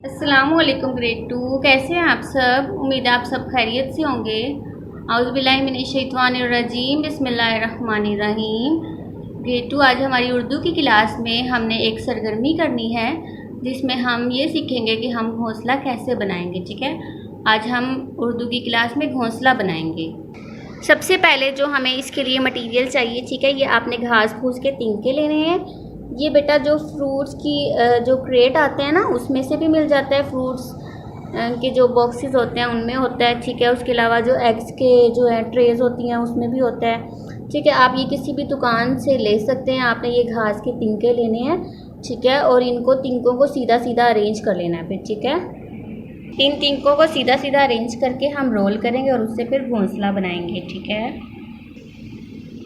अस्सलामुअलैकुम ग्रेड 2। कैसे हैं आप सब? उम्मीद है आप सब खैरियत से होंगे। औज़ुबिल्लाहि मिनश्शैतानिर्रजीम, बिस्मिल्लाहिर्रहमानिर्रहीम। ग्रेड 2 आज हमारी उर्दू की क्लास में हमने एक सरगर्मी करनी है जिसमें हम ये सीखेंगे कि हम घोंसला कैसे बनाएंगे। ठीक है, आज हम उर्दू की क्लास में घोंसला बनाएंगे। सबसे पहले जो हमें इसके लिए मटीरियल चाहिए, ठीक है, ये आपने घास फूस के तिनके लेने हैं। ये बेटा जो फ्रूट्स की जो क्रेट आते हैं ना, उसमें से भी मिल जाता है। फ्रूट्स के जो बॉक्सेस होते हैं उनमें होता है। ठीक है, उसके अलावा जो एग्स के जो है ट्रेज होती हैं उसमें भी होता है। ठीक है, आप ये किसी भी दुकान से ले सकते हैं। आपने ये घास के तिनके लेने हैं, ठीक है, और इनको तिनकों को सीधा सीधा अरेंज कर लेना है फिर। ठीक है, इन तिनकों को सीधा सीधा अरेंज करके हम रोल करेंगे और उससे फिर घोंसला बनाएंगे। ठीक है,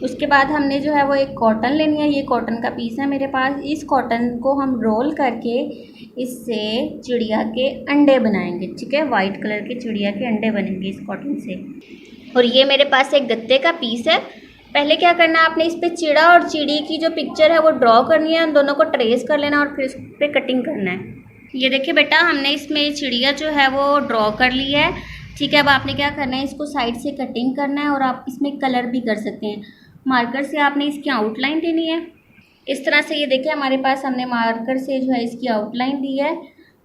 उसके बाद हमने जो है वो एक कॉटन लेनी है। ये कॉटन का पीस है मेरे पास। इस कॉटन को हम रोल करके इससे चिड़िया के अंडे बनाएंगे। ठीक है, वाइट कलर के चिड़िया के अंडे बनेंगे इस कॉटन से। और ये मेरे पास एक गत्ते का पीस है। पहले क्या करना है, आपने इस पर चिड़ा और चिड़ी की जो पिक्चर है वो ड्रॉ करनी है। उन दोनों को ट्रेस कर लेना और फिर इस पर कटिंग करना है। ये देखिए बेटा, हमने इसमें चिड़िया जो है वो ड्रॉ कर ली है। ठीक है, अब आपने क्या करना है, इसको साइड से कटिंग करना है और आप इसमें कलर भी कर सकते हैं। मार्कर से आपने इसकी आउटलाइन देनी है इस तरह से। ये देखिए हमारे पास हमने मार्कर से जो है इसकी आउटलाइन दी है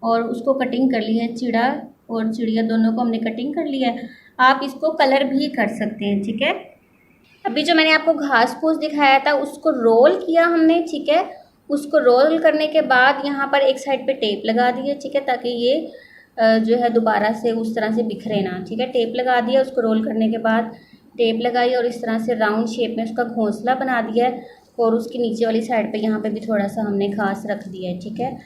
और उसको कटिंग कर ली है। चिड़ा और चिड़िया दोनों को हमने कटिंग कर लिया है। आप इसको कलर भी कर सकते हैं। ठीक है, अभी जो मैंने आपको घास फूस दिखाया था उसको रोल किया हमने। ठीक है, उसको रोल करने के बाद यहाँ पर एक साइड पे टेप लगा दी है। ठीक है, ताकि ये जो है दोबारा से उस तरह से बिखरे ना। ठीक है, टेप लगा दिया, उसको रोल करने के बाद टेप लगाई और इस तरह से राउंड शेप में उसका घोंसला बना दिया है। और उसकी नीचे वाली साइड पे यहाँ पे भी थोड़ा सा हमने घास रख दिया है। ठीक है,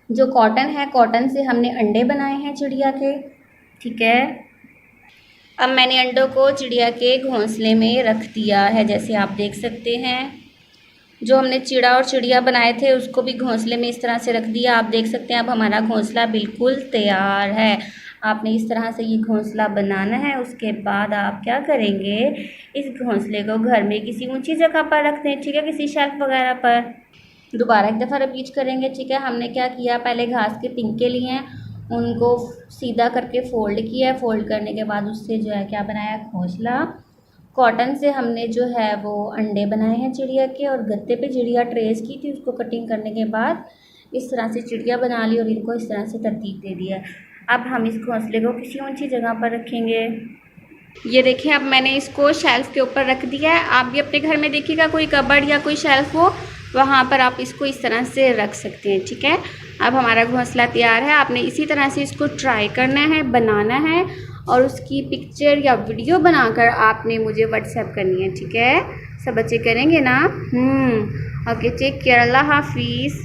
जो कॉटन है, कॉटन से हमने अंडे बनाए हैं चिड़िया के। ठीक है, अब मैंने अंडों को चिड़िया के घोंसले में रख दिया है, जैसे आप देख सकते हैं। जो हमने चिड़ा और चिड़िया बनाए थे उसको भी घोंसले में इस तरह से रख दिया। आप देख सकते हैं अब हमारा घोंसला बिल्कुल तैयार है। आपने इस तरह से ये घोंसला बनाना है। उसके बाद आप क्या करेंगे, इस घोंसले को घर में किसी ऊंची जगह पर रख दें। ठीक है, किसी शेल्फ वगैरह पर। दोबारा एक दफ़ा रिपीट करेंगे। ठीक है, हमने क्या किया, पहले घास के तिनके लिए हैं, उनको सीधा करके फोल्ड किया है। फोल्ड करने के बाद उससे जो है क्या बनाया, घोंसला। कॉटन से हमने जो है वो अंडे बनाए हैं चिड़िया के और गत्ते पे चिड़िया ट्रेस की थी, उसको कटिंग करने के बाद इस तरह से चिड़िया बना ली और इनको इस तरह से तरतीब दे दिया। अब हम इस घोंसले को किसी ऊंची जगह पर रखेंगे। ये देखें, अब मैंने इसको शेल्फ़ के ऊपर रख दिया है। आप भी अपने घर में देखिएगा कोई कबर्ड या कोई शेल्फ़ हो, वहाँ पर आप इसको इस तरह से रख सकते हैं। ठीक है, अब हमारा घोंसला तैयार है। आपने इसी तरह से इसको ट्राई करना है, बनाना है और उसकी पिक्चर या वीडियो बनाकर आपने मुझे व्हाट्सएप करनी है। ठीक है, सब बच्चे करेंगे ना? ओके, टेक केयर, अल्लाह हाफिज़।